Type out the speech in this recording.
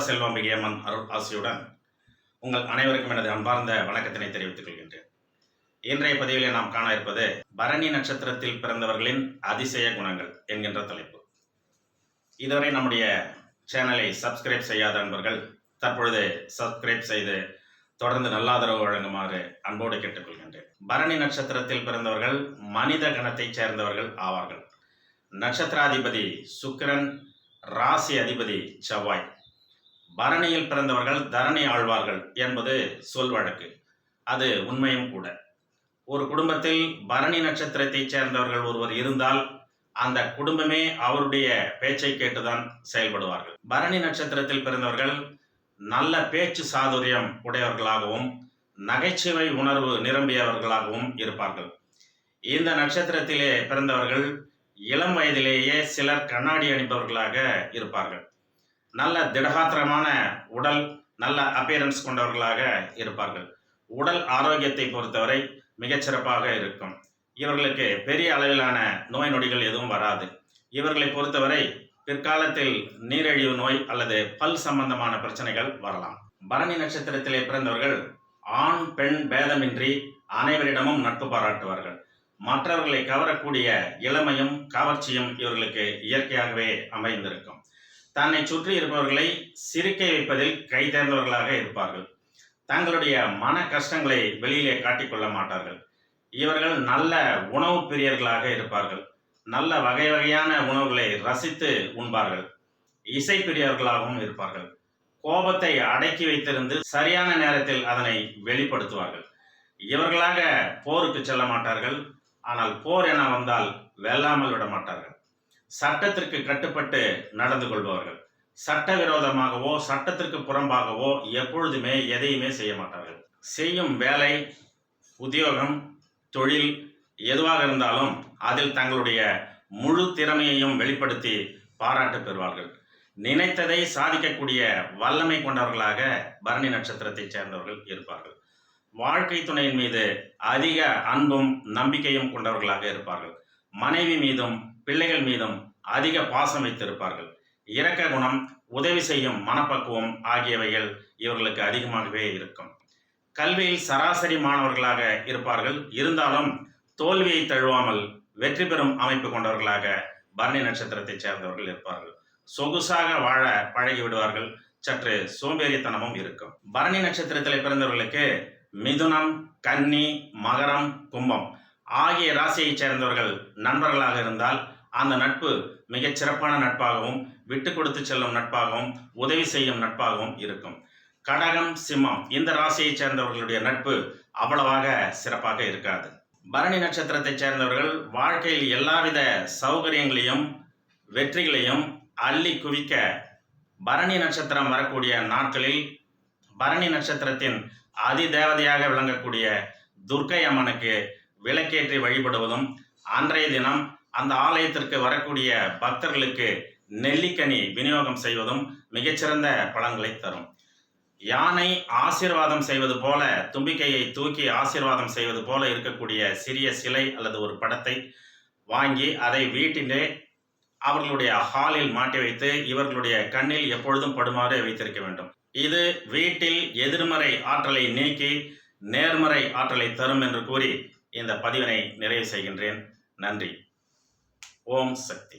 செல்வாம்பிகை அம்மன் அருள் ஆசியுடன் உங்கள் அனைவருக்கும் எனது அன்பார்ந்த வணக்கத்தினை தெரிவித்துக் கொள்கின்றேன். இன்றைய பதிவிலே நாம் காண இருப்பது பரணி நட்சத்திரத்தில் பிறந்தவர்களின் அதிசய குணங்கள் என்கின்ற தலைப்பு. இதுவரை நம்முடைய சேனலை சப்ஸ்கிரைப் செய்யாத நண்பர்கள் தற்பொழுது சப்ஸ்கிரைப் செய்து தொடர்ந்து நல்ல ஆதரவு வழங்குமாறு அன்போடு கேட்டுக்கொள்கின்றேன். பரணி நட்சத்திரத்தில் பிறந்தவர்கள் மனித கணத்தைச் சேர்ந்தவர்கள் ஆவார்கள். நட்சத்திராதிபதி சுக்கிரன், ராசி அதிபதி செவ்வாய். பரணியில் பிறந்தவர்கள் தரணி ஆழ்வார்கள் என்பது சொல் வழக்கு. அது உண்மையும் கூட. ஒரு குடும்பத்தில் பரணி நட்சத்திரத்தைச் சேர்ந்தவர்கள் ஒருவர் இருந்தால் அந்த குடும்பமே அவருடைய பேச்சை கேட்டுதான் செயல்படுவார்கள். பரணி நட்சத்திரத்தில் பிறந்தவர்கள் நல்ல பேச்சு சாதுரியம் உடையவர்களாகவும் நகைச்சுவை உணர்வு நிரம்பியவர்களாகவும் இருப்பார்கள். இந்த நட்சத்திரத்திலே பிறந்தவர்கள் இளம் வயதிலேயே சிலர் கண்ணாடி அணிப்பவர்களாக இருப்பார்கள். நல்ல திடகாத்திரமான உடல், நல்ல அப்பியரன்ஸ் கொண்டவர்களாக இருப்பார்கள். உடல் ஆரோக்கியத்தை பொறுத்தவரை மிகச்சிறப்பாக இருக்கும். இவர்களுக்கு பெரிய அளவிலான நோய் நொடிகள் எதுவும் வராது. இவர்களை பொறுத்தவரை பிற்காலத்தில் நீரிழிவு நோய் அல்லது பல் சம்பந்தமான பிரச்சனைகள் வரலாம். பரணி நட்சத்திரத்திலே பிறந்தவர்கள் ஆண் பெண் பேதமின்றி அனைவரிடமும் நட்பு பாராட்டுவார்கள். மற்றவர்களை கவரக்கூடிய இளமையும் கவர்ச்சியும் இவர்களுக்கு இயற்கையாகவே அமைந்திருக்கும். தன்னை சுற்றி இருப்பவர்களை சிரிக்க வைப்பதில் கைதேர்ந்தவர்களாக இருப்பார்கள். தங்களுடைய மன கஷ்டங்களை வெளியிலே காட்டிக்கொள்ள மாட்டார்கள். இவர்கள் நல்ல உணவு பிரியர்களாக இருப்பார்கள். நல்ல வகை வகையான உணவுகளை ரசித்து உண்பார்கள். இசை பிரியர்களாகவும் இருப்பார்கள். கோபத்தை அடக்கி வைத்திருந்து சரியான நேரத்தில் அதனை வெளிப்படுத்துவார்கள். இவர்களாக போருக்கு செல்ல மாட்டார்கள். ஆனால் போர் என வந்தால் வெல்லாமல் விட மாட்டார்கள். சட்டத்திற்கு கட்டுப்பட்டு நடந்து கொள்பவர்கள். சட்டவிரோதமாகவோ சட்டத்திற்கு புறம்பாகவோ எப்பொழுதுமே எதையுமே செய்ய மாட்டார்கள். செய்யும் வேலை, உத்தியோகம், தொழில் எதுவாக இருந்தாலும் அதில் தங்களுடைய முழு திறமையையும் வெளிப்படுத்தி பாராட்டு பெறுவார்கள். நினைத்ததை சாதிக்கக்கூடிய வல்லமை கொண்டவர்களாக பரணி நட்சத்திரத்தைச் சேர்ந்தவர்கள் இருப்பார்கள். வாழ்க்கை துணையின் மீது அதிக அன்பும் நம்பிக்கையும் கொண்டவர்களாக இருப்பார்கள். மனைவி மீதும் பிள்ளைகள் மீதும் அதிக பாசம் வைத்திருப்பார்கள். இரக்க குணம், உதவி செய்யும் மனப்பக்குவம் ஆகியவைகள் இவர்களுக்கு அதிகமாகவே இருக்கும். கல்வியில் சராசரி மாணவர்களாக இருப்பார்கள். இருந்தாலும் தோல்வியை தழுவாமல் வெற்றி பெறும் அமைப்பு கொண்டவர்களாக பரணி நட்சத்திரத்தைச் சேர்ந்தவர்கள் இருப்பார்கள். சொகுசாக வாழ பழகி விடுவார்கள். சற்று சோம்பேறித்தனமும் இருக்கும். பரணி நட்சத்திரத்தில் பிறந்தவர்களுக்கு மிதுனம், கன்னி, மகரம், கும்பம் ஆகிய ராசியைச் சேர்ந்தவர்கள் நண்பர்களாக இருந்தால் அந்த நட்பு மிகச் சிறப்பான நட்பாகவும் விட்டு கொடுத்து செல்லும் நட்பாகவும் உதவி செய்யும் நட்பாகவும் இருக்கும். கடகம், சிம்மம் இந்த ராசியைச் சேர்ந்தவர்களுடைய நட்பு அவ்வளவாக சிறப்பாக இருக்காது. பரணி நட்சத்திரத்தைச் சேர்ந்தவர்கள் வாழ்க்கையில் எல்லாவித சௌகரியங்களையும் வெற்றிகளையும் அள்ளி குவிக்க பரணி நட்சத்திரம் வரக்கூடிய நாட்களில் பரணி நட்சத்திரத்தின் அதிதேவதையாக விளங்கக்கூடிய துர்க்கை அம்மனுக்கு விளக்கேற்றி வழிபடுவதும் அன்றைய தினம் அந்த ஆலயத்திற்கு வரக்கூடிய பக்தர்களுக்கு நெல்லிக்கனி விநியோகம் செய்வதும் மிகச்சிறந்த பலன்களை தரும். யானை ஆசீர்வாதம் செய்வது போல, தும்பிக்கையை தூக்கி ஆசீர்வாதம் செய்வது போல இருக்கக்கூடிய சிறிய சிலை அல்லது ஒரு படத்தை வாங்கி அதை வீட்டிலே அவர்களுடைய ஹாலில் மாட்டி வைத்து இவர்களுடைய கண்ணில் எப்பொழுதும் படுமாறு வைத்திருக்க வேண்டும். இது வீட்டில் எதிர்மறை ஆற்றலை நீக்கி நேர்மறை ஆற்றலை தரும் என்று கூறி இந்த பதிவினை நிறைவு செய்கின்றேன். நன்றி. ஓம் சக்தி.